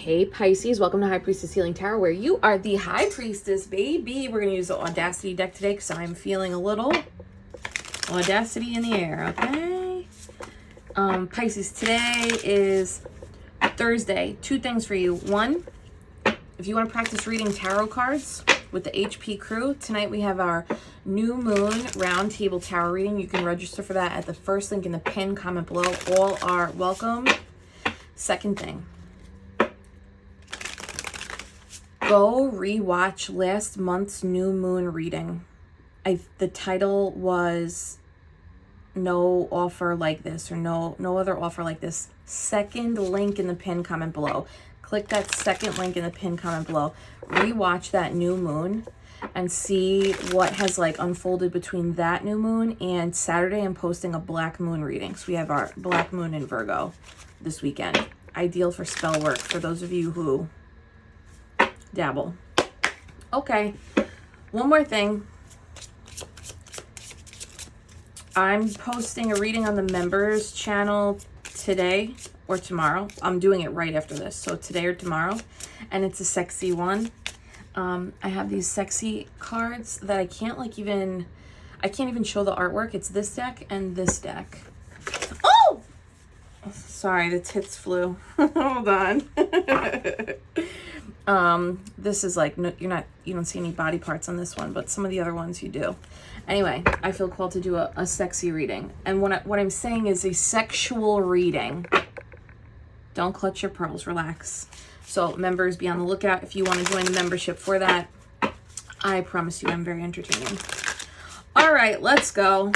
Hey Pisces, welcome to High Priestess Healing Tarot, where you are the High Priestess, baby. We're going to use the Audacity deck today because I'm feeling a little Audacity in the air, okay? Pisces, today is Thursday. Two things for you. One, if you want to practice reading tarot cards with the HP crew, tonight we have our new moon round table tarot reading. You can register for that at the first link in the pinned comment below. All are welcome. Second thing, go rewatch last month's new moon reading. The title was No Offer Like This, or no other offer like this. Second link in the pinned comment below. Click that second link in the pinned comment below. Rewatch that new moon and see what has like unfolded between that new moon and Saturday. I'm posting a black moon reading. So we have our black moon in Virgo this weekend. Ideal for spell work for those of you who dabble. Okay, one more thing. I'm posting a reading on the members channel today or tomorrow. I'm doing it right after this, so today or tomorrow, and it's a sexy one. I have these sexy cards that I can't even show the artwork. It's this deck and this deck. Oh! Sorry, the tits flew. Hold on. This is like, no, you don't see any body parts on this one, but some of the other ones you do. Anyway, I feel called to do a sexy reading. And what I'm saying is a sexual reading. Don't clutch your pearls, relax. So members, be on the lookout if you want to join the membership for that. I promise you I'm very entertaining. All right, let's go.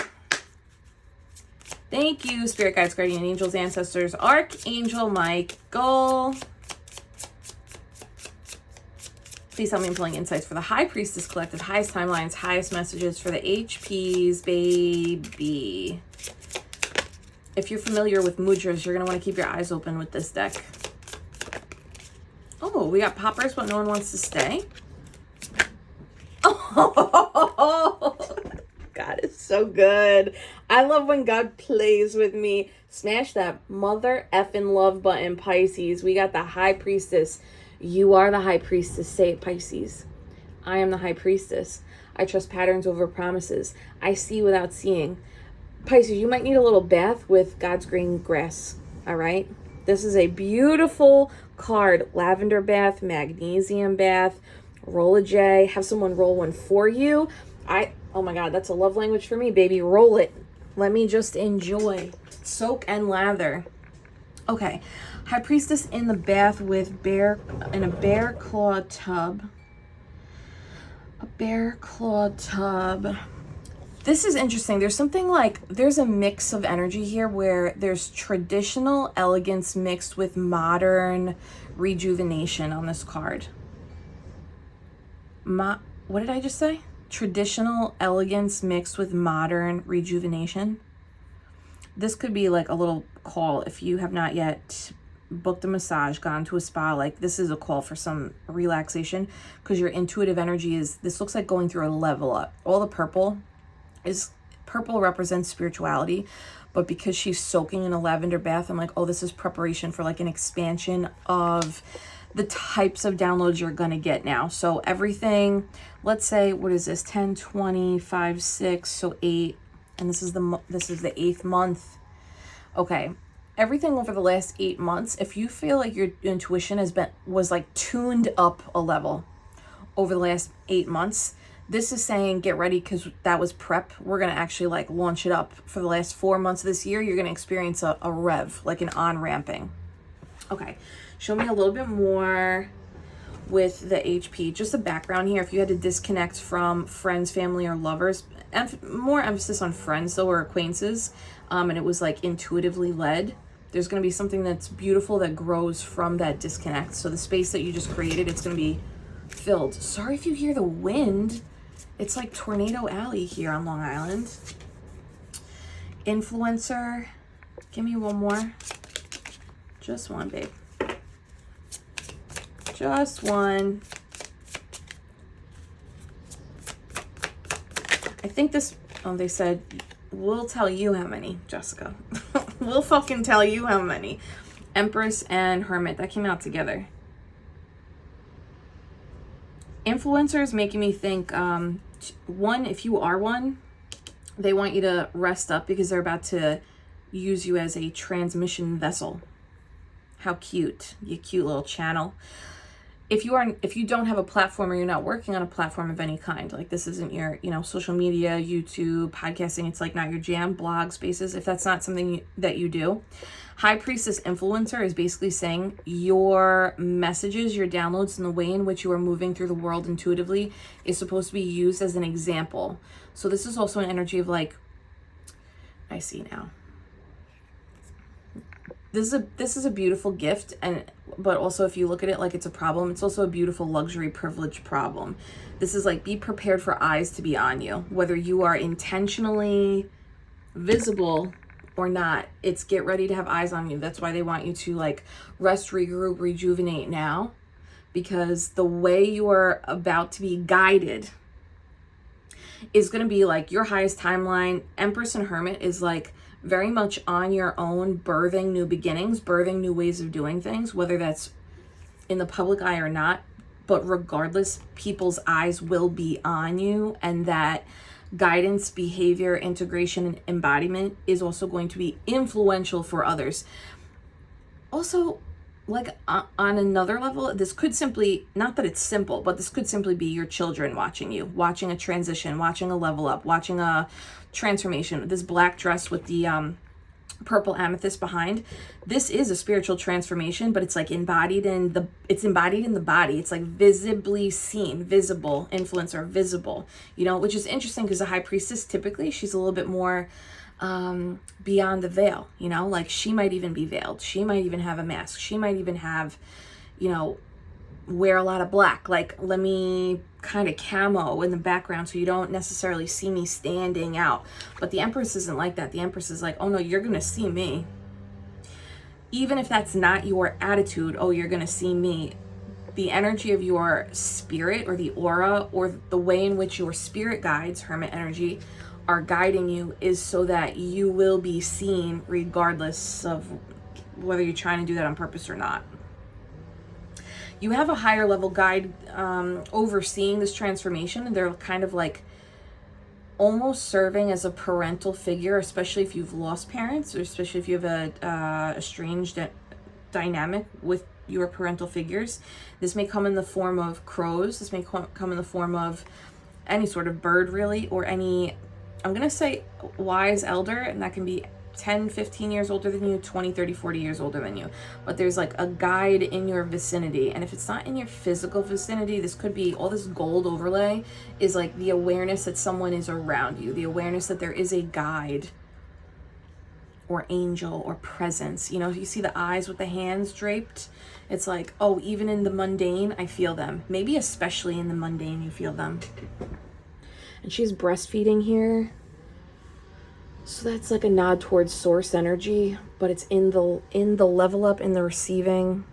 Thank you, Spirit Guides, Guardian Angels, Ancestors, Archangel Michael. Please help me in pulling insights for the High Priestess Collective, highest timelines, highest messages for the HPs, baby. If you're familiar with mudras, you're going to want to keep your eyes open with this deck. Oh, we got poppers, but no one wants to stay. Oh, God is so good. I love when God plays with me. Smash that mother effing love button, Pisces. We got the High Priestess. You are the High Priestess. Say it, Pisces. I am the High Priestess. I trust patterns over promises. I see without seeing. Pisces, you might need a little bath with God's green grass. All right? This is a beautiful card. Lavender bath, magnesium bath, roll a J. Have someone roll one for you. Oh my God, that's a love language for me, baby. Roll it. Let me just enjoy. Soak and lather. Okay. High Priestess in the bath with in a bear claw tub. A bear claw tub. This is interesting. There's something like, there's a mix of energy here where there's traditional elegance mixed with modern rejuvenation on this card. What did I just say? Traditional elegance mixed with modern rejuvenation. This could be like a little call if you have not yet booked a massage, gone to a spa. Like, this is a call for some relaxation because your intuitive energy this looks like going through a level up. All the purple represents spirituality, but because she's soaking in a lavender bath, I'm like, oh, this is preparation for like an expansion of the types of downloads you're gonna get now. So everything, let's say, what is this, 10, 20, 5, 6, so 8, and this is the 8th month. Okay, everything over the last 8 months, if you feel like your intuition was like tuned up a level over the last 8 months, this is saying get ready because that was prep. We're going to actually like launch it up for the last 4 months of this year. You're going to experience a rev, like an on-ramping. Okay, show me a little bit more with the HP. Just a background here. If you had to disconnect from friends, family, or lovers, more emphasis on friends though, or acquaintances, and it was like intuitively led, there's going to be something that's beautiful that grows from that disconnect. So the space that you just created, it's going to be filled. Sorry if you hear the wind. It's like Tornado Alley here on Long Island. Influencer. Give me one more. Just one, babe. Just one. I think this, they said, we'll tell you how many, Jessica. We'll fucking tell you how many. Empress and Hermit, that came out together. Influencer is making me think, one, if you are one, they want you to rest up because they're about to use you as a transmission vessel. How cute, you cute little channel. If you don't have a platform or you're not working on a platform of any kind, like this isn't your, social media, YouTube, podcasting, it's like not your jam, blog spaces, if that's not something that you do, High Priestess Influencer is basically saying your messages, your downloads, and the way in which you are moving through the world intuitively is supposed to be used as an example. So this is also an energy of like, I see now. This is a beautiful gift, but also if you look at it like it's a problem, it's also a beautiful luxury privilege problem. This is like, be prepared for eyes to be on you, whether you are intentionally visible or not. It's get ready to have eyes on you. That's why they want you to like rest, regroup, rejuvenate now, because the way you are about to be guided is going to be like your highest timeline. Empress and Hermit is like very much on your own, birthing new beginnings, birthing new ways of doing things, whether that's in the public eye or not. But regardless, people's eyes will be on you, and that guidance, behavior, integration, and embodiment is also going to be influential for others. Also, like on another level, this could simply, not that it's simple, but this could simply be your children watching you, watching a transition, watching a level up, watching a transformation. This black dress with the purple amethyst behind, this is a spiritual transformation, but it's like embodied in the body. It's like visibly seen, visible, influencer, visible, which is interesting because the High Priestess, typically she's a little bit more beyond the veil, like she might even be veiled. She might even have a mask. She might even have, wear a lot of black, like let me kind of camo in the background so you don't necessarily see me standing out. But the Empress isn't like that. The Empress is like, oh no, you're gonna see me. Even if that's not your attitude, oh, you're gonna see me. The energy of your spirit or the aura or the way in which your spirit guides, Hermit energy, are guiding you is so that you will be seen regardless of whether you're trying to do that on purpose or not. You have a higher level guide overseeing this transformation, and they're kind of like almost serving as a parental figure, especially if you've lost parents, or especially if you have a estranged dynamic with your parental figures. This may come in the form of crows. This may come in the form of any sort of bird, really, or any, I'm going to say wise elder, and that can be 10, 15 years older than you, 20, 30, 40 years older than you. But there's like a guide in your vicinity. And if it's not in your physical vicinity, this could be all this gold overlay is like the awareness that someone is around you, the awareness that there is a guide or angel or presence. You see the eyes with the hands draped. It's like, oh, even in the mundane, I feel them. Maybe especially in the mundane, you feel them. And she's breastfeeding here. So that's like a nod towards source energy, but it's in the level up, in the receiving.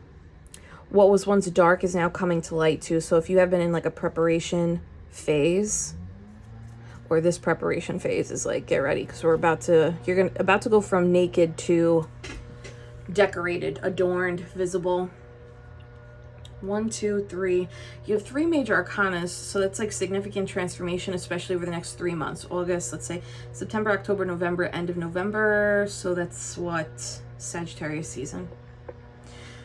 What was once dark is now coming to light too. So if you have been in like a preparation phase, or this preparation phase is like, get ready, because you're about to go from naked to decorated, adorned, visible. 1, 2, 3. You have 3 major arcanas, so that's like significant transformation, especially over the next 3 months. August, let's say September, October, November, end of November. So that's what Sagittarius season.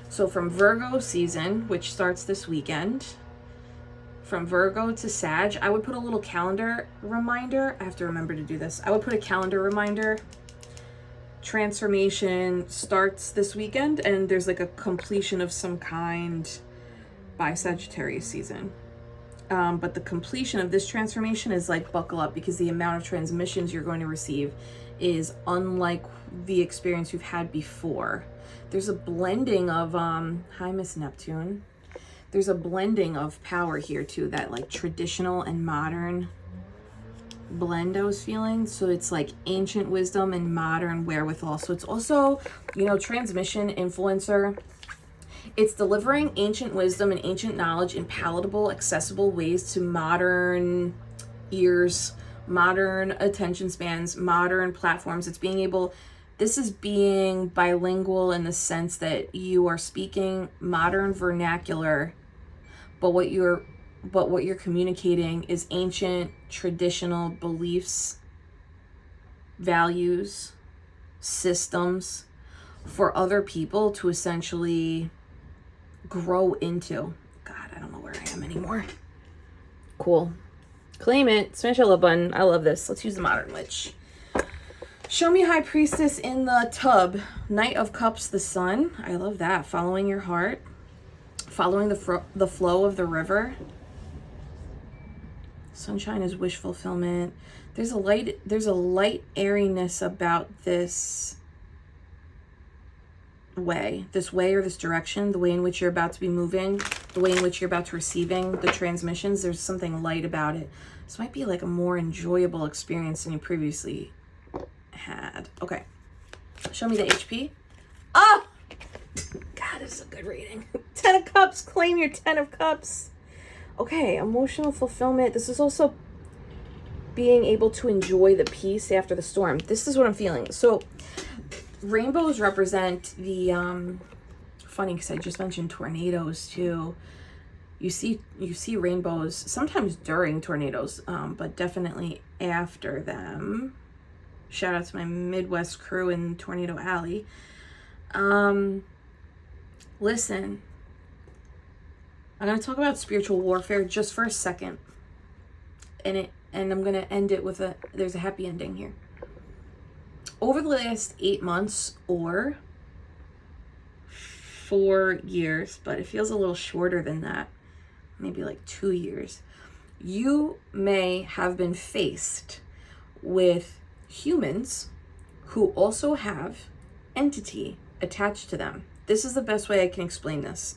So from Virgo season, which starts this weekend, from Virgo to Sag, I would put a little calendar reminder. I have to remember to do this. I would put a calendar reminder. Transformation starts this weekend, and there's like a completion of some kind by Sagittarius season. But the completion of this transformation is like, buckle up, because the amount of transmissions you're going to receive is unlike the experience you've had before. There's a blending of, hi, Miss Neptune. There's a blending of power here too, that like traditional and modern blend I was feeling. So it's like ancient wisdom and modern wherewithal. So it's also, transmission, influencer. It's delivering ancient wisdom and ancient knowledge in palatable, accessible ways to modern ears, modern attention spans, modern platforms. This is being bilingual in the sense that you are speaking modern vernacular, but what you're but what you're communicating is ancient, traditional beliefs, values, systems for other people to essentially grow into. God, I don't know where I am anymore. Cool. Claim it. Smash that love button. I love this. Let's use the modern witch. Show me High Priestess in the tub. Knight of Cups, the sun. I love that. Following your heart. Following the flow of the river. Sunshine is wish fulfillment. There's a light airiness about this way or this direction, the way in which you're about to be moving, the way in which you're about to receiving the transmissions. There's something light about it. This might be like a more enjoyable experience than you previously had. Okay, show me the HP. Ah, God, this is a good reading. 10 of Cups. Claim your 10 of Cups. Okay, emotional fulfillment. This is also being able to enjoy the peace after the storm. This is what I'm feeling. So rainbows represent the funny, because I just mentioned tornadoes too. You see rainbows sometimes during tornadoes, but definitely after them. Shout out to my Midwest crew in Tornado Alley. Listen, I'm going to talk about spiritual warfare just for a second. And I'm going to end it with there's a happy ending here. Over the last 8 months or 4 years, but it feels a little shorter than that, maybe like 2 years, you may have been faced with humans who also have entity attached to them. This is the best way I can explain this.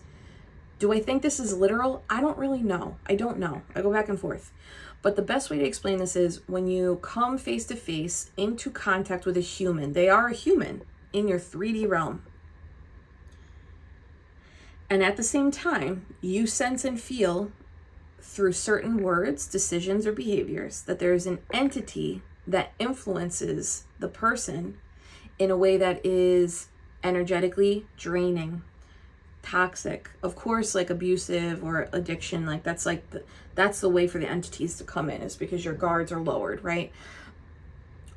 Do I think this is literal? I don't really know. I don't know. I go back and forth. But the best way to explain this is when you come face to face into contact with a human, they are a human in your 3D realm. And at the same time, you sense and feel through certain words, decisions, or behaviors that there is an entity that influences the person in a way that is energetically draining, toxic, of course, like abusive or addiction. Like that's the way for the entities to come in, is because your guards are lowered, right?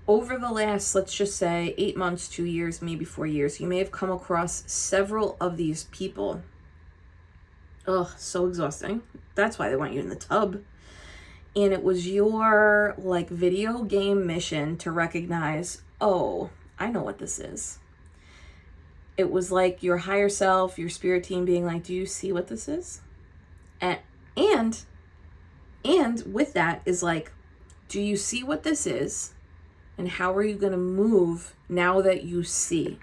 Over the last, let's just say 8 months, 2 years, maybe 4 years, you may have come across several of these people. Ugh, so exhausting. That's why they want you in the tub. And it was your like video game mission to recognize, oh, I know what this is. It was like your higher self, your spirit team being like, do you see what this is? And with that is like, do you see what this is? And how are you going to move now that you see?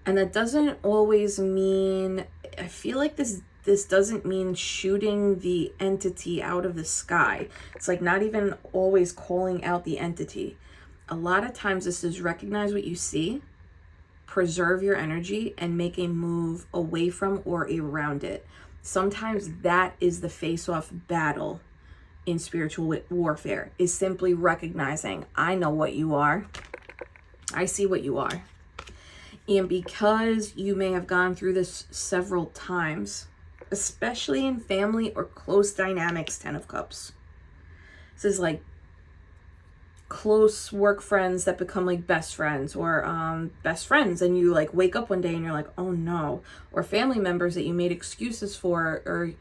And that doesn't always mean, I feel like this doesn't mean shooting the entity out of the sky. It's like not even always calling out the entity. A lot of times this is recognize what you see, preserve your energy, and make a move away from or around it. Sometimes that is the face-off battle in spiritual warfare, is simply recognizing, I know what you are. I see what you are. And because you may have gone through this several times, especially in family or close dynamics, 10 of Cups. This is like close work friends that become like best friends, or best friends, and you like wake up one day and you're like, oh no. Or family members that you made excuses for, or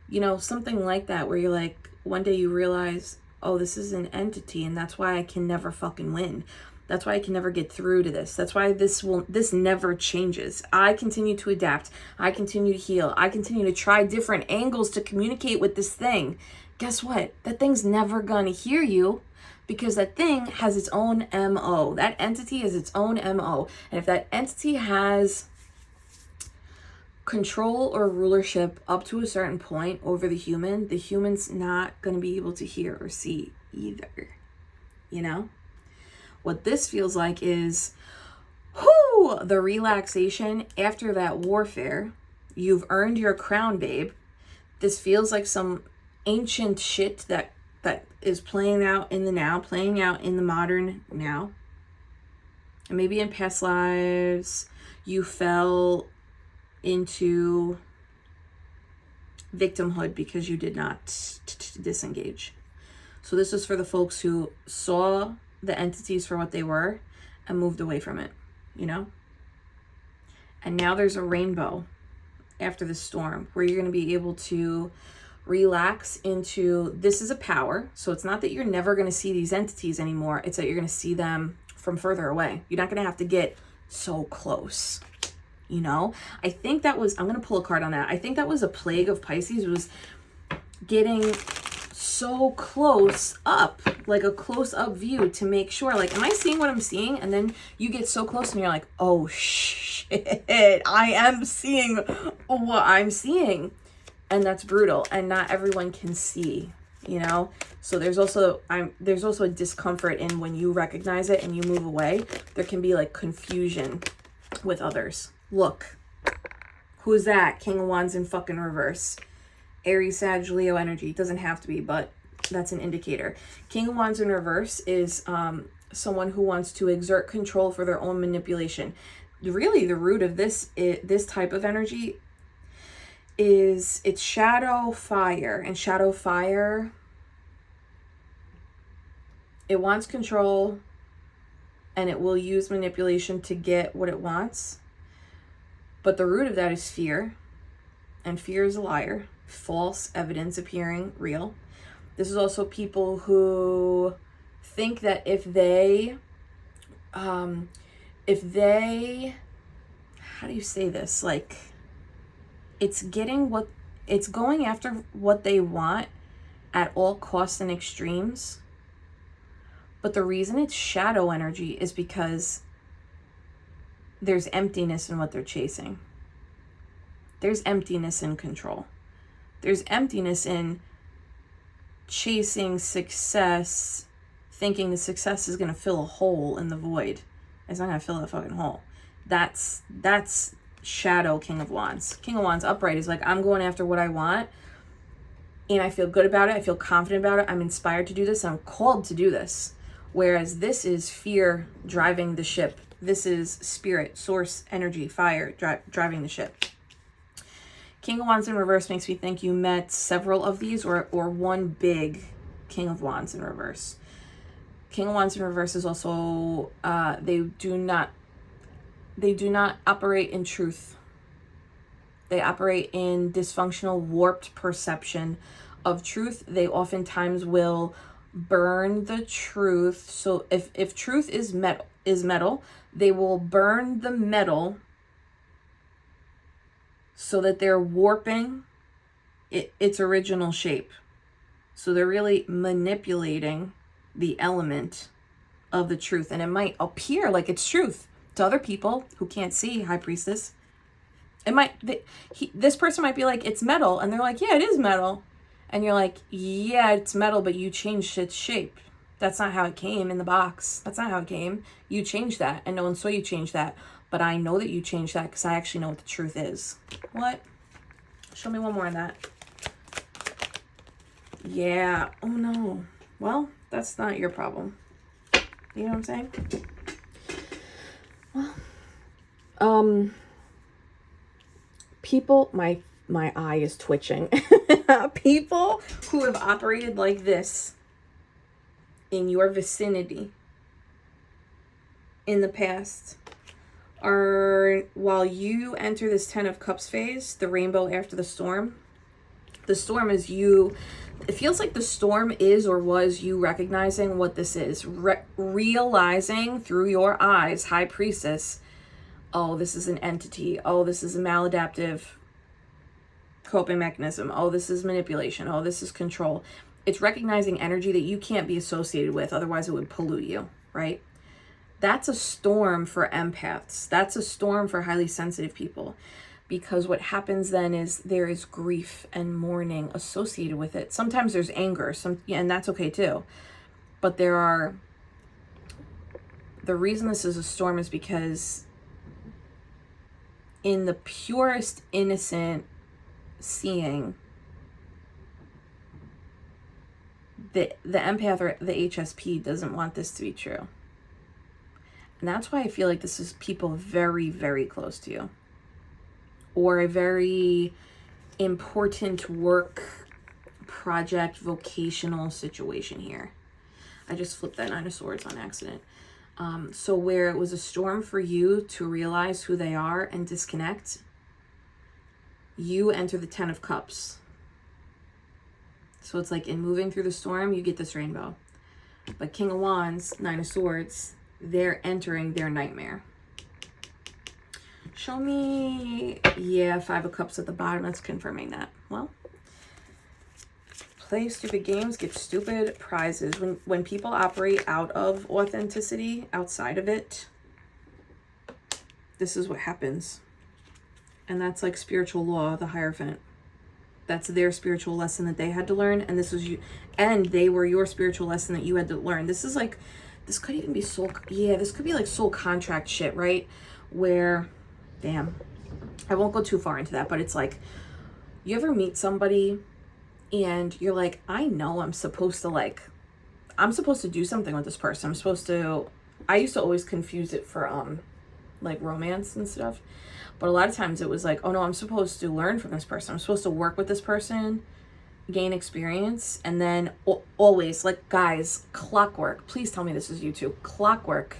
you know, something like that, where you're like, one day you realize, oh, this is an entity, and that's why I can never fucking win. That's why I can never get through to this. That's why this never changes. I continue to adapt. I continue to heal. I continue to try different angles to communicate with this thing. Guess what? That thing's never gonna hear you, because that thing has its own MO. That entity has its own MO. And if that entity has control or rulership up to a certain point over the human's not going to be able to hear or see either. You know? What this feels like is, the relaxation after that warfare. You've earned your crown, babe. This feels like some ancient shit that is playing out in the now, playing out in the modern now. And maybe in past lives, you fell into victimhood because you did not disengage. So this is for the folks who saw the entities for what they were and moved away from it, you know? And now there's a rainbow after the storm where you're going to be able to relax into, this is a power. So it's not that you're never going to see these entities anymore. It's that you're going to see them from further away. You're not going to have to get so close, you know? I think that was, I'm going to pull a card on that. I think that was a plague of Pisces, was getting so close up, like a close up view to make sure, like, am I seeing what I'm seeing? And then you get so close and you're like, oh shit, I am seeing what I'm seeing. And that's brutal. And not everyone can see, you know? So there's also a discomfort in when you recognize it and you move away. There can be like confusion with others. Look, who's that? King of Wands in fucking reverse. Aries, Sag, Leo energy. It doesn't have to be, but that's an indicator. King of Wands in reverse is someone who wants to exert control for their own manipulation. Really, the root of this type of energy is, it's shadow fire. And shadow fire, it wants control and it will use manipulation to get what it wants. But the root of that is fear. And fear is a liar. False evidence appearing real. This is also people who think that if they, how do you say this? Like, it's going after what they want at all costs and extremes. But the reason it's shadow energy is because there's emptiness in what they're chasing. There's emptiness in control. There's emptiness in chasing success, thinking the success is going to fill a hole in the void. It's not going to fill that fucking hole. That's shadow King of Wands. King of Wands upright is like, I'm going after what I want and I feel good about it. I feel confident about it. I'm inspired to do this. I'm called to do this. Whereas this is fear driving the ship. This is spirit, source, energy, fire driving the ship. King of Wands in reverse makes me think you met several of these or one big King of Wands in reverse. King of Wands in reverse is also, they do not operate in truth. They operate in dysfunctional, warped perception of truth. They oftentimes will burn the truth. So if truth is metal, they will burn the metal so that they're warping its original shape. So they're really manipulating the element of the truth. And it might appear like it's truth to other people who can't see, High Priestess. This person might be like, it's metal. And they're like, yeah, it is metal. And you're like, yeah, it's metal, but you changed its shape. That's not how it came in the box. That's not how it came. You changed that, and no one saw you change that. But I know that you changed that because I actually know what the truth is. What? Show me one more on that. Yeah. Oh, no. Well, that's not your problem. You know what I'm saying? Well, people, my eye is twitching. People who have operated like this in your vicinity in the past are, while you enter this 10 of Cups phase, the rainbow after the storm is you. It feels like the storm is or was you recognizing what this is, realizing through your eyes, High Priestess, oh, this is an entity. Oh, this is a maladaptive coping mechanism. Oh, this is manipulation. Oh, this is control. It's recognizing energy that you can't be associated with, otherwise it would pollute you, right? That's a storm for empaths. That's a storm for highly sensitive people, because what happens then is there is grief and mourning associated with it. Sometimes there's anger, and that's okay too. But the reason this is a storm is because in the purest innocent seeing, the empath or the HSP doesn't want this to be true. And that's why I feel like this is people very, very close to you, or a very important work, project, vocational situation here. I just flipped that Nine of Swords on accident. So where it was a storm for you to realize who they are and disconnect, you enter the Ten of Cups. So it's like in moving through the storm, you get this rainbow. But King of Wands, Nine of Swords, they're entering their nightmare. Show me, yeah, Five of Cups at the bottom. That's confirming that. Well, play stupid games, get stupid prizes. When people operate out of authenticity, outside of it, this is what happens. And that's like spiritual law, the Hierophant. That's their spiritual lesson that they had to learn. And this was you, and they were your spiritual lesson that you had to learn. This is like, this could even be soul, yeah, this could be like soul contract shit, right? Where, damn, I won't go too far into that, but it's like, you ever meet somebody and you're like, I know I'm supposed to do something with this person. I'm supposed to, I used to always confuse it for, like romance and stuff. But a lot of times it was like, oh no, I'm supposed to learn from this person. I'm supposed to work with this person, gain experience. And then always, like, guys, clockwork. Please tell me this is you too. Clockwork.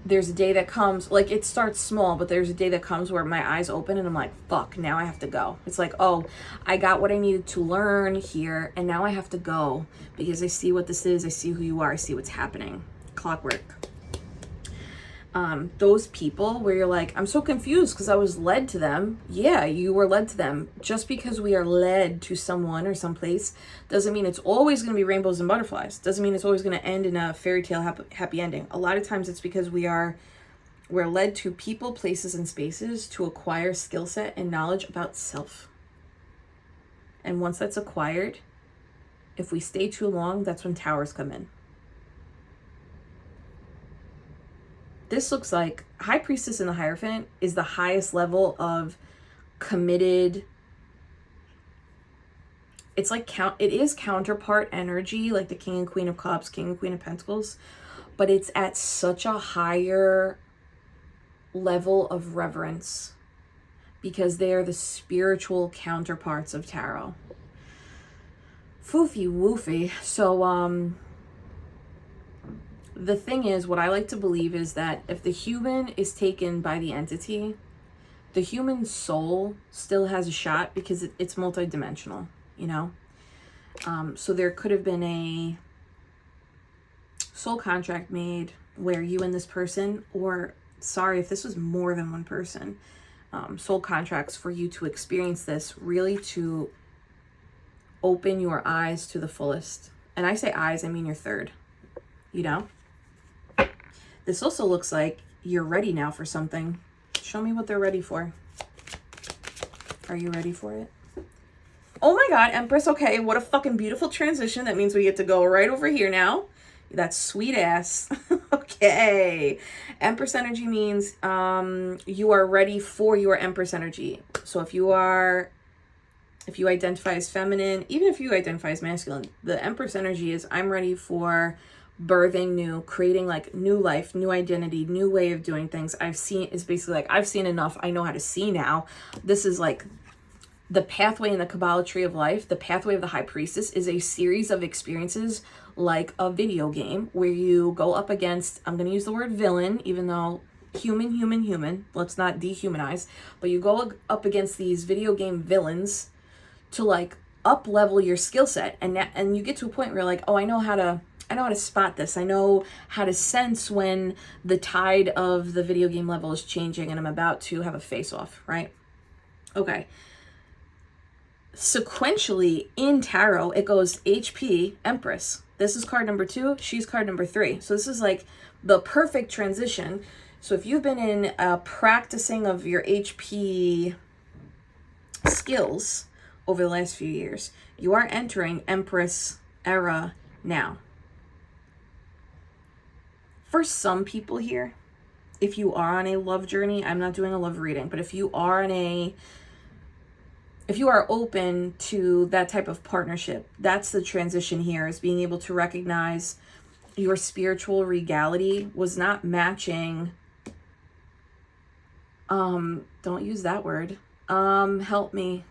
There's a day that comes, like, it starts small, but there's a day that comes where my eyes open and I'm like, fuck, now I have to go. It's like, oh, I got what I needed to learn here, and now I have to go because I see what this is. I see who you are. I see what's happening. Clockwork. Those people where you're like, I'm so confused because I was led to them. Yeah, you were led to them. Just because we are led to someone or someplace doesn't mean it's always going to be rainbows and butterflies. Doesn't mean it's always going to end in a fairy tale happy ending. A lot of times it's because we're led to people, places, and spaces to acquire skill set and knowledge about self. And once that's acquired, if we stay too long, that's when towers come in. This looks like High Priestess and the Hierophant is the highest level of committed. It's like it is counterpart energy, like the King and Queen of Cups, King and Queen of Pentacles, but it's at such a higher level of reverence because they are the spiritual counterparts of tarot. Foofy woofy. So, the thing is, what I like to believe is that if the human is taken by the entity, the human soul still has a shot because it's multidimensional, you know? So there could have been a soul contract made where you and this person, or sorry, if this was more than one person, soul contracts for you to experience this, really to open your eyes to the fullest. And I say eyes, I mean your third, you know? This also looks like you're ready now for something. Show me what they're ready for. Are you ready for it? Oh my God, Empress. Okay, what a fucking beautiful transition. That means we get to go right over here now. That's sweet ass. Okay. Empress energy means you are ready for your Empress energy. So if you identify as feminine, even if you identify as masculine, the Empress energy is I'm ready for birthing new, creating like new life, new identity, new way of doing things. I've seen enough. I know how to see now. This is like the pathway in the Kabbalah tree of life. The pathway of the High Priestess is a series of experiences like a video game where you go up against, I'm going to use the word villain, even though human, let's not dehumanize, but you go up against these video game villains to like up level your skill set. And you get to a point where you're like, oh, I know how to spot this. I know how to sense when the tide of the video game level is changing and I'm about to have a face-off, right? Okay. Sequentially in tarot, it goes HP, Empress. This is card number 2. She's card number 3. So this is like the perfect transition. So if you've been in practicing of your HP skills over the last few years, you are entering Empress era now. For some people here, if you are on a love journey, I'm not doing a love reading, but if you are open to that type of partnership, that's the transition here, is being able to recognize your spiritual regality was not matching, don't use that word, Help me.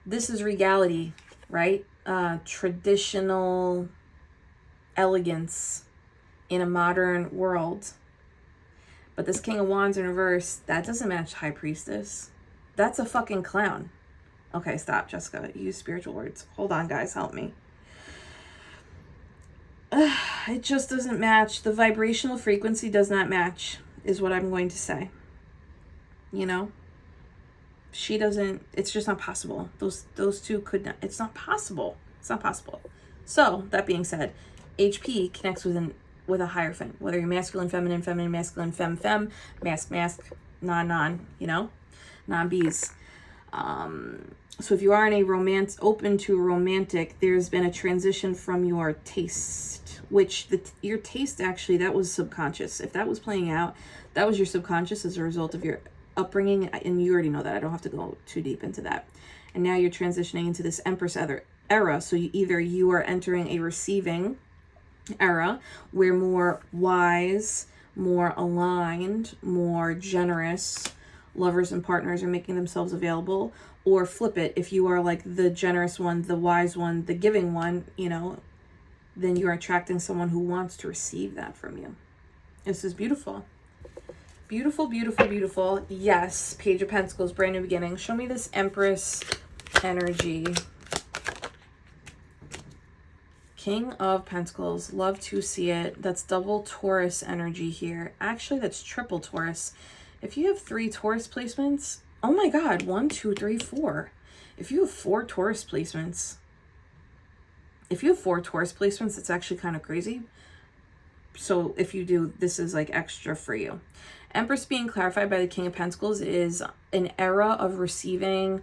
This is regality, right? Traditional elegance in a modern world. But this King of Wands in reverse, that doesn't match High Priestess. That's a fucking clown. Okay, stop, Jessica. Use spiritual words. Hold on, guys. Help me. It just doesn't match. The vibrational frequency does not match, is what I'm going to say. You know? She doesn't, it's just not possible. Those two could not, it's not possible. It's not possible. So, that being said, HP connects with a hierophant, whether you're masculine, feminine, feminine, masculine, fem, fem, mask, mask, non, non, you know, non-bees. So if you are in a open to romantic, there's been a transition from your taste, which your taste actually, that was subconscious. If that was playing out, that was your subconscious as a result of your upbringing, and you already know that. I don't have to go too deep into that. And now you're transitioning into this Empress era. So you are entering a receiving era where more wise, more aligned, more generous lovers and partners are making themselves available. Or flip it, if you are like the generous one, the wise one, the giving one, you know, then you're attracting someone who wants to receive that from you. This is beautiful. Beautiful, beautiful, beautiful. Yes, Page of Pentacles, brand new beginning. Show me this Empress energy. King of Pentacles, love to see it. That's double Taurus energy here. Actually, that's triple Taurus. If you have 3 Taurus placements, oh my God, 1, 2, 3, 4. If you have 4 Taurus placements, it's actually kind of crazy. So if you do, this is like extra for you. Empress being clarified by the King of Pentacles is an era of receiving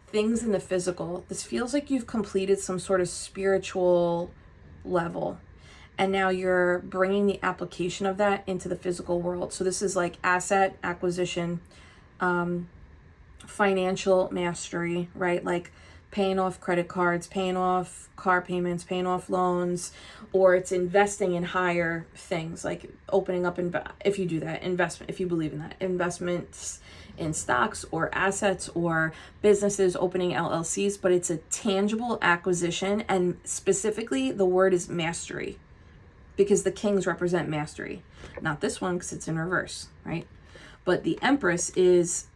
things in the physical. This feels like you've completed some sort of spiritual level, and now you're bringing the application of that into the physical world. So this is like asset acquisition, financial mastery, right? Like paying off credit cards, paying off car payments, paying off loans, or it's investing in higher things, like opening up, if you do that, investment, if you believe in that, investments in stocks or assets or businesses, opening LLCs, but it's a tangible acquisition. And specifically the word is mastery, because the kings represent mastery. Not this one because it's in reverse, right? But the Empress is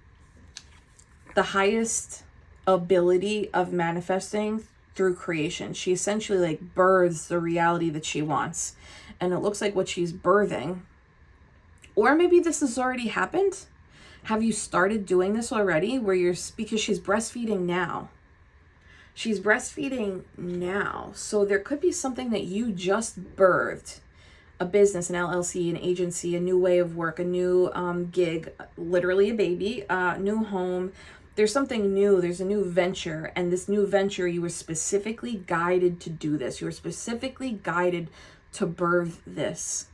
the highest ability of manifesting through creation. She essentially like births the reality that she wants. And it looks like what she's birthing, or maybe this has already happened. Have you started doing this already because she's breastfeeding now. She's breastfeeding now. So there could be something that you just birthed. A business, an LLC, an agency, a new way of work, a new gig, literally a baby, new home. There's something new. There's a new venture. And this new venture, you were specifically guided to do this. You were specifically guided to birth this.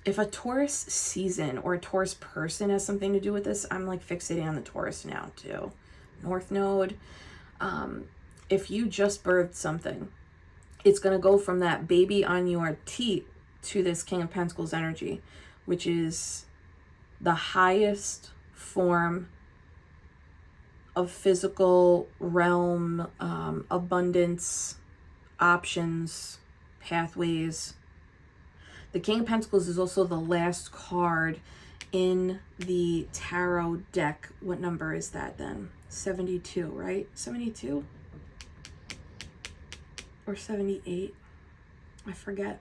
If a Taurus season or a Taurus person has something to do with this, I'm like fixating on the Taurus now too. North Node. If you just birthed something, it's going to go from that baby on your teat to this King of Pentacles energy, which is the highest form of physical realm, abundance, options, pathways. The King of Pentacles is also the last card in the tarot deck. What number is that then? 72, right? 72? Or 78? I forget.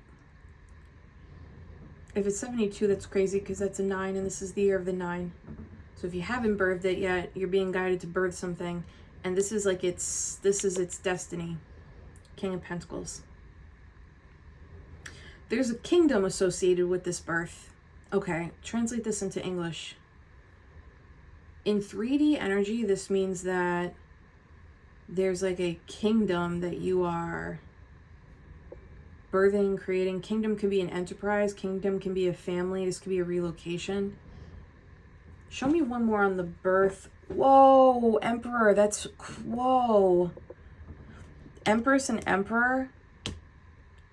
If it's 72, that's crazy because that's a 9 and this is the year of the 9. So if you haven't birthed it yet, you're being guided to birth something. And this is like this is its destiny. King of Pentacles. There's a kingdom associated with this birth. Okay, translate this into English. In 3D energy, this means that there's like a kingdom that you are birthing, creating. Kingdom can be an enterprise. Kingdom can be a family. This could be a relocation. Show me one more on the birth. Whoa, Emperor. That's, whoa. Empress and Emperor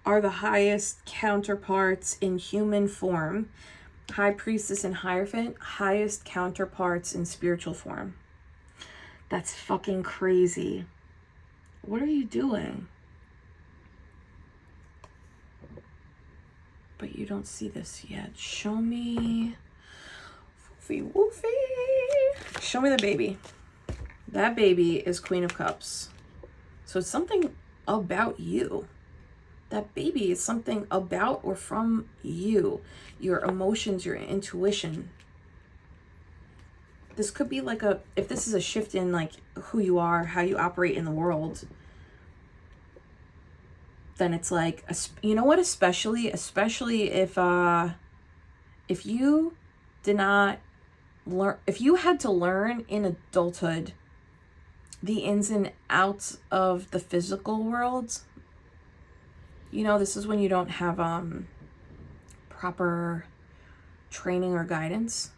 are the highest counterparts in human form. High Priestess and Hierophant, highest counterparts in spiritual form. That's fucking crazy. What are you doing? But you don't see this yet. Show me. Woofy, woofy. Show me the baby. That baby is Queen of Cups. So it's something about you. That baby is something about or from you. Your emotions, your intuition. This could be like if this is a shift in like who you are, how you operate in the world, then it's like, you know what, especially if you did not learn, if you had to learn in adulthood the ins and outs of the physical world, you know, this is when you don't have proper training or guidance,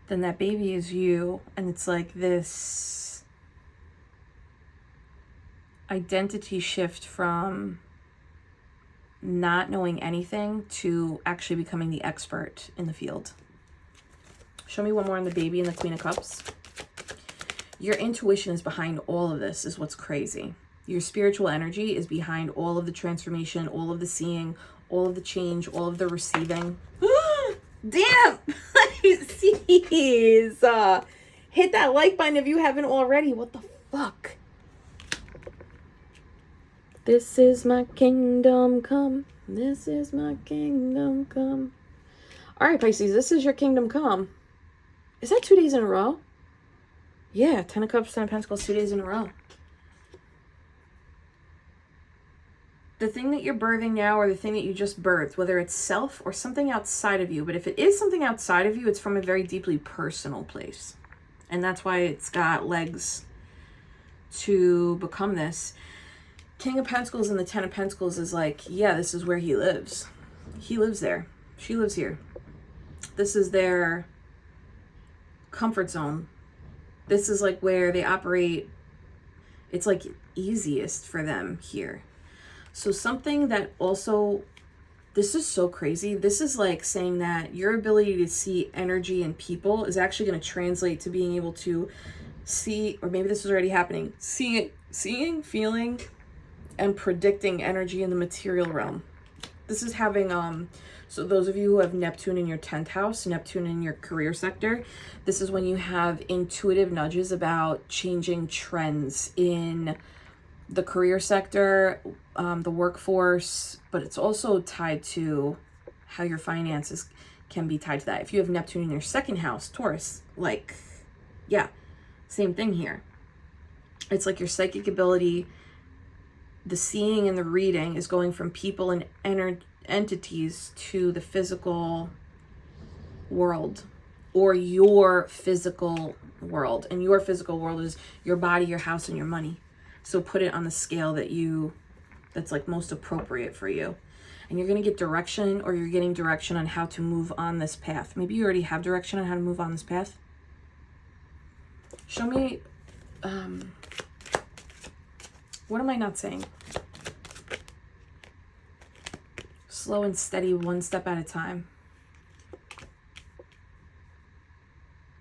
then that baby is you. And it's like this identity shift from not knowing anything to actually becoming the expert in the field. Show me one more on the baby and the Queen of Cups. Your intuition is behind all of this, is what's crazy. Your spiritual energy is behind all of the transformation, all of the seeing, all of the change, all of the receiving. Damn! Pisces! Hit that like button if you haven't already. What the fuck? This is my kingdom come. This is my kingdom come. All right, Pisces, this is your kingdom come. Is that 2 days in a row? Yeah, 10 of Cups, 10 of Pentacles, 2 days in a row. The thing that you're birthing now, or the thing that you just birthed, whether it's self or something outside of you, but if it is something outside of you, it's from a very deeply personal place. And that's why it's got legs to become this. King of Pentacles and the 10 of Pentacles is like, yeah, this is where he lives. He lives there. She lives here. This is their comfort zone. This is like where they operate. It's like easiest for them here. So something that also, this is so crazy. This is like saying that your ability to see energy in people is actually going to translate to being able to see, or maybe this is already happening, seeing, feeling, and predicting energy in the material realm. This is having, so those of you who have Neptune in your 10th house, Neptune in your career sector, this is when you have intuitive nudges about changing trends in the career sector, the workforce, but it's also tied to how your finances can be tied to that. If you have Neptune in your 2nd house, Taurus, like, yeah, same thing here. It's like your psychic ability, the seeing and the reading is going from people and entities to the physical world, or your physical world. And your physical world is your body, your house, and your money. So put it on the scale that's like most appropriate for you. And you're going to get direction, or you're getting direction on how to move on this path. Maybe you already have direction on how to move on this path. Show me, what am I not saying? Slow and steady, one step at a time.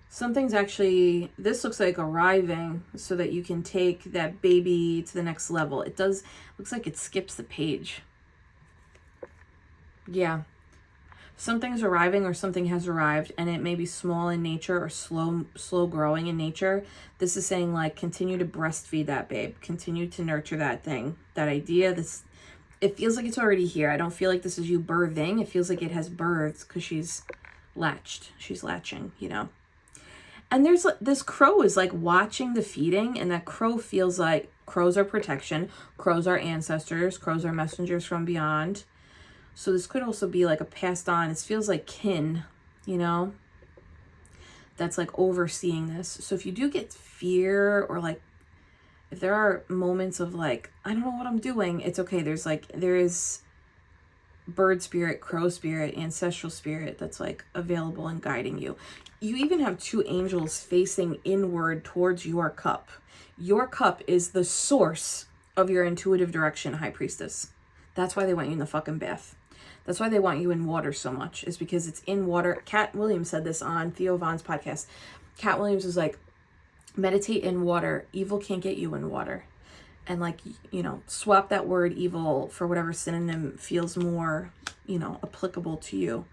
Something's actually, this looks like arriving so that you can take that baby to the next level. It does, looks like it skips the page. Yeah. Something's arriving, or something has arrived, and it may be small in nature or slow growing in nature. This is saying like, continue to breastfeed that babe. Continue to nurture that thing, that idea. It feels like it's already here. I don't feel like this is you birthing. It feels like it has birthed because she's latched. She's latching, you know. And there's this crow is like watching the feeding, and that crow feels like, crows are protection. Crows are ancestors. Crows are messengers from beyond. So this could also be like a passed on. It feels like kin, you know, that's like overseeing this. So if you do get fear, or like, if there are moments of like, I don't know what I'm doing, it's okay. There is bird spirit, crow spirit, ancestral spirit that's like available and guiding you. You even have 2 angels facing inward towards your cup. Your cup is the source of your intuitive direction, High Priestess. That's why they want you in the fucking bath. That's why they want you in water so much, is because it's in water. Cat Williams said this on Theo Von's podcast. Cat Williams was like, meditate in water. Evil can't get you in water. And like, you know, swap that word evil for whatever synonym feels more, you know, applicable to you.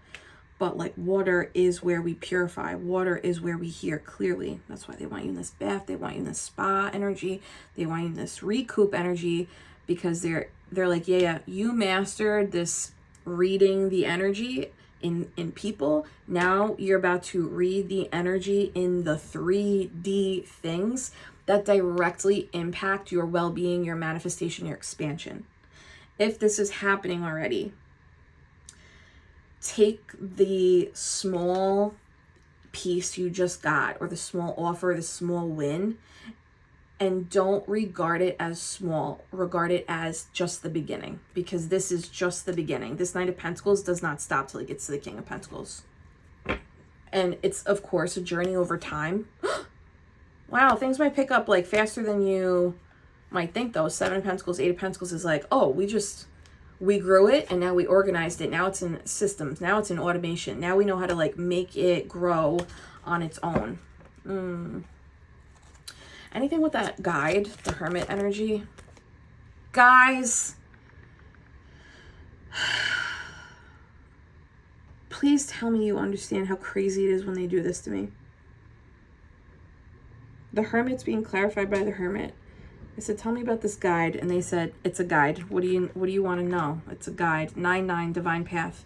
But like, water is where we purify. Water is where we hear clearly. That's why they want you in this bath. They want you in this spa energy. They want you in this recoup energy, because they're like, yeah, you mastered this reading the energy in people. Now you're about to read the energy in the 3D things that directly impact your well-being, your manifestation, your expansion. If this is happening already, take the small piece you just got, or the small offer, the small win, and don't regard it as small. Regard it as just the beginning, because this is just the beginning. This Knight of Pentacles does not stop till it gets to the King of Pentacles. And it's, of course, a journey over time. Wow, things might pick up like faster than you might think, though. 7 of Pentacles, 8 of Pentacles is like, oh, we grew it and now we organized it. Now it's in systems. Now it's in automation. Now we know how to like make it grow on its own. Anything with that guide, the Hermit energy? Guys, please tell me you understand how crazy it is when they do this to me. The Hermit's being clarified by the Hermit. I said, tell me about this guide. And they said, it's a guide. What do you want to know? It's a guide. 9-9, divine path.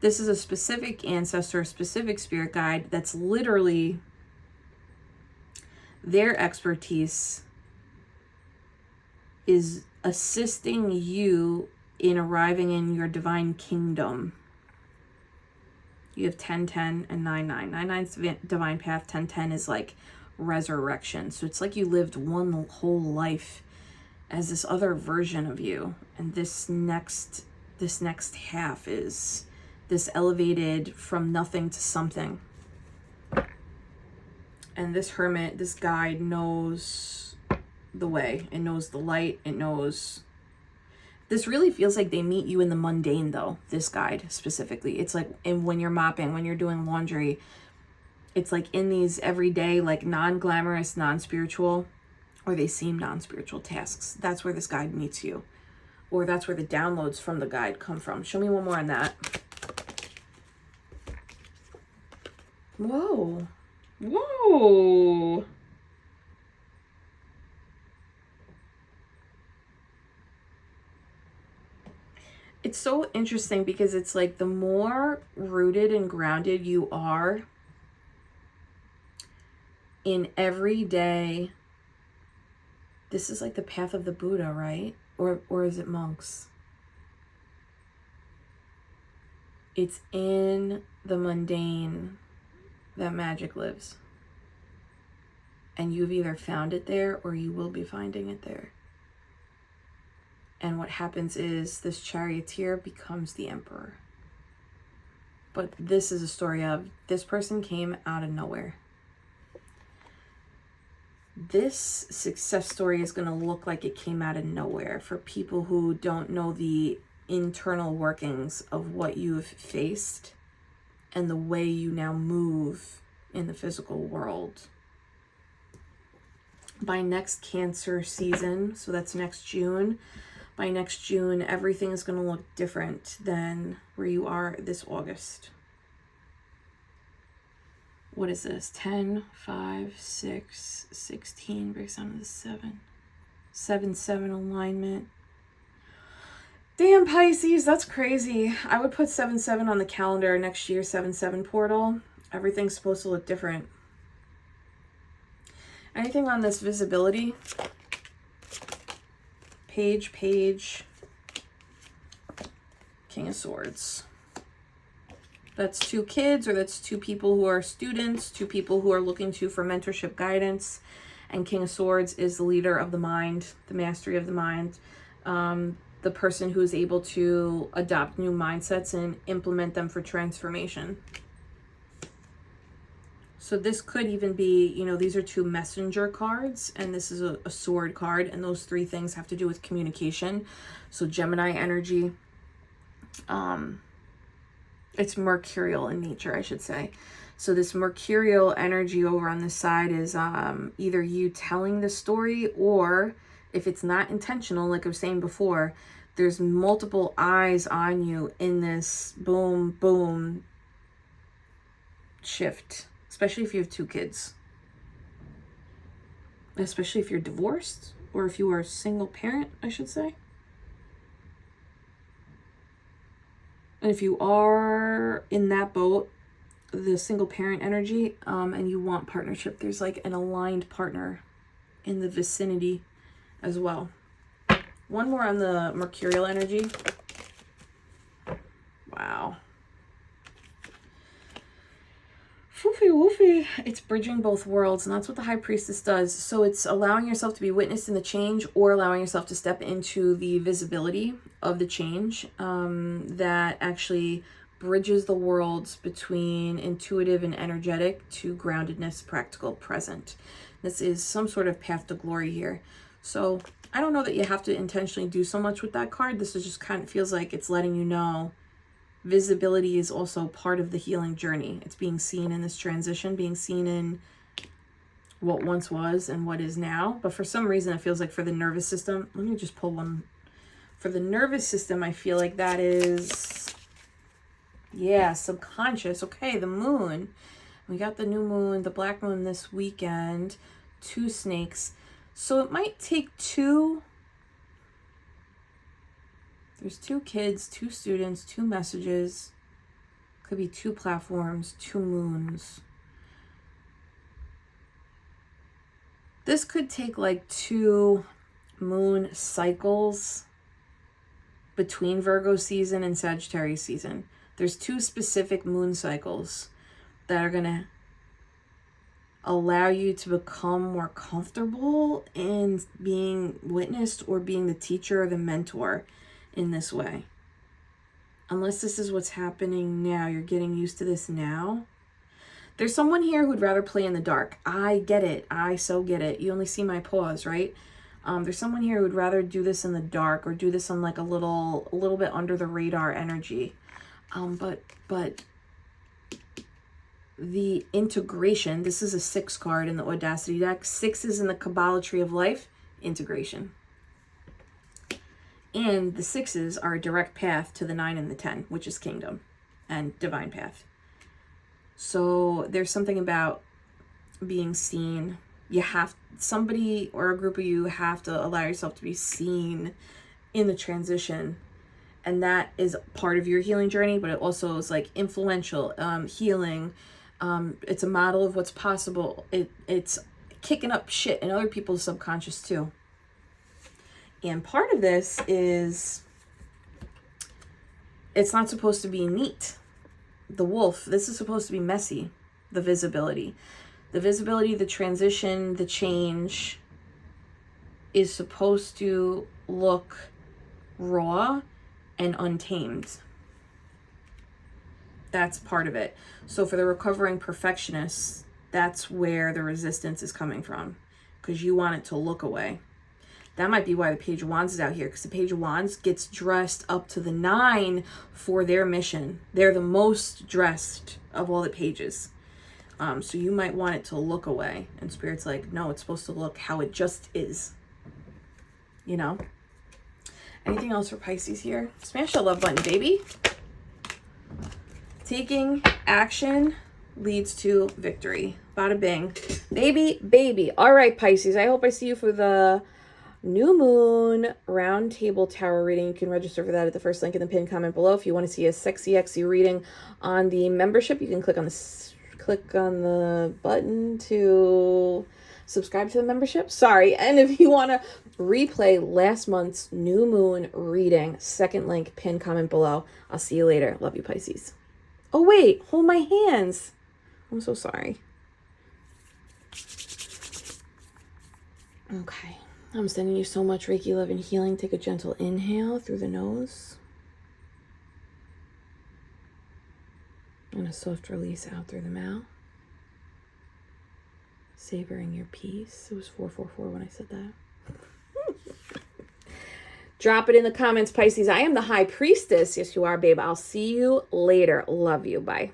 This is a specific ancestor, a specific spirit guide that's literally their expertise is assisting you in arriving in your divine kingdom. You have 10-10 and 9-9. 9-9's divine path. 10-10 is like resurrection. So it's like you lived one whole life as this other version of you, and this next half is this elevated from nothing to something. And this Hermit, this guide, knows the way. It knows the light. It knows. This really feels like they meet you in the mundane, though, this guide specifically. It's like when you're mopping, when you're doing laundry. It's like in these everyday, like non-glamorous, non-spiritual, or they seem non-spiritual tasks. That's where this guide meets you. Or that's where the downloads from the guide come from. Show me one more on that. Whoa. Whoa. It's so interesting because it's like the more rooted and grounded you are in everyday, this is like the path of the Buddha, right? Or is it monks? It's in the mundane that magic lives. And you've either found it there or you will be finding it there. And what happens is this charioteer becomes the emperor. But this is a story of this person came out of nowhere. This success story is going to look like it came out of nowhere for people who don't know the internal workings of what you've faced and the way you now move in the physical world. By next Cancer season, so that's next June, by next June, everything is going to look different than where you are this August. What is this? 10, 5, 6, 16, breaks down to the 7. 7-7 alignment. Damn, Pisces, that's crazy. I would put 7-7 on the calendar next year, 7-7 portal. Everything's supposed to look different. Anything on this visibility? Page, King of Swords. That's 2 kids, or that's 2 people who are students, 2 people who are looking to for mentorship guidance. And King of Swords is the leader of the mind, the mastery of the mind, the person who is able to adopt new mindsets and implement them for transformation. So this could even be, you know, these are 2 messenger cards, and this is a sword card, and those 3 things have to do with communication. So Gemini energy, It's mercurial in nature, I should say. So this mercurial energy over on this side is either you telling the story, or if it's not intentional, like I was saying before, there's multiple eyes on you in this boom, boom shift, especially if you have 2 kids. Especially if you're divorced, or if you are a single parent, I should say. And if you are in that boat, the single parent energy, and you want partnership, there's like an aligned partner in the vicinity as well. One more on the mercurial energy. Wow. Woofy woofy. It's bridging both worlds, and that's what the High Priestess does. So it's allowing yourself to be witnessed in the change, or allowing yourself to step into the visibility of the change that actually bridges the worlds between intuitive and energetic to groundedness, practical, present. This is some sort of path to glory here. So I don't know that you have to intentionally do so much with that card. This is just kind of feels like it's letting you know visibility is also part of the healing journey. It's being seen in this transition, being seen in what once was and what is now. But for some reason, it feels like for the nervous system, let me just pull one. For the nervous system, I feel like that is, yeah, subconscious. Okay, the moon. We got the new moon, the black moon this weekend, 2 snakes. So it might take 2. There's 2 kids, 2 students, 2 messages. Could be 2 platforms, 2 moons. This could take like 2 moon cycles between Virgo season and Sagittarius season. There's 2 specific moon cycles that are going to allow you to become more comfortable in being witnessed or being the teacher or the mentor in this way. Unless this is what's happening now, you're getting used to this now. There's someone here who'd rather play in the dark. I get it. I so get it. You only see my pause, right? There's someone here who'd rather do this in the dark, or do this on like a little bit under the radar energy. But the integration, this is a 6 card in the Audacity deck. 6 is in the Kabbalah tree of life, integration. And the 6s are a direct path to the 9 and the 10, which is kingdom and divine path. So there's something about being seen. You have, somebody or a group of you have to allow yourself to be seen in the transition. And that is part of your healing journey, but it also is like influential, healing. It's a model of what's possible. It's kicking up shit in other people's subconscious too. And part of this is, it's not supposed to be neat. The wolf, this is supposed to be messy. The visibility. The visibility, the transition, the change is supposed to look raw and untamed. That's part of it. So for the recovering perfectionists, that's where the resistance is coming from, because you want it to look away. That might be why the Page of Wands is out here, because the Page of Wands gets dressed up to the 9 for their mission. They're the most dressed of all the pages. So you might want it to look away. And Spirit's like, no, it's supposed to look how it just is. You know? Anything else for Pisces here? Smash that love button, baby. Taking action leads to victory. Bada bing. Baby, baby. All right, Pisces. I hope I see you for the new moon round table tower reading. You can register for that at the first link in the pinned comment below. If you want to see a sexy reading on the membership, you can click on the button to subscribe to the membership. Sorry. And if you want to replay last month's new moon reading, second link, pinned comment below. I'll see you later. Love you, Pisces. Oh, wait. Hold my hands. I'm so sorry. Okay. I'm sending you so much Reiki love and healing. Take a gentle inhale through the nose. And a soft release out through the mouth. Savoring your peace. It was 444 when I said that. Drop it in the comments, Pisces. I am the High Priestess. Yes, you are, babe. I'll see you later. Love you. Bye.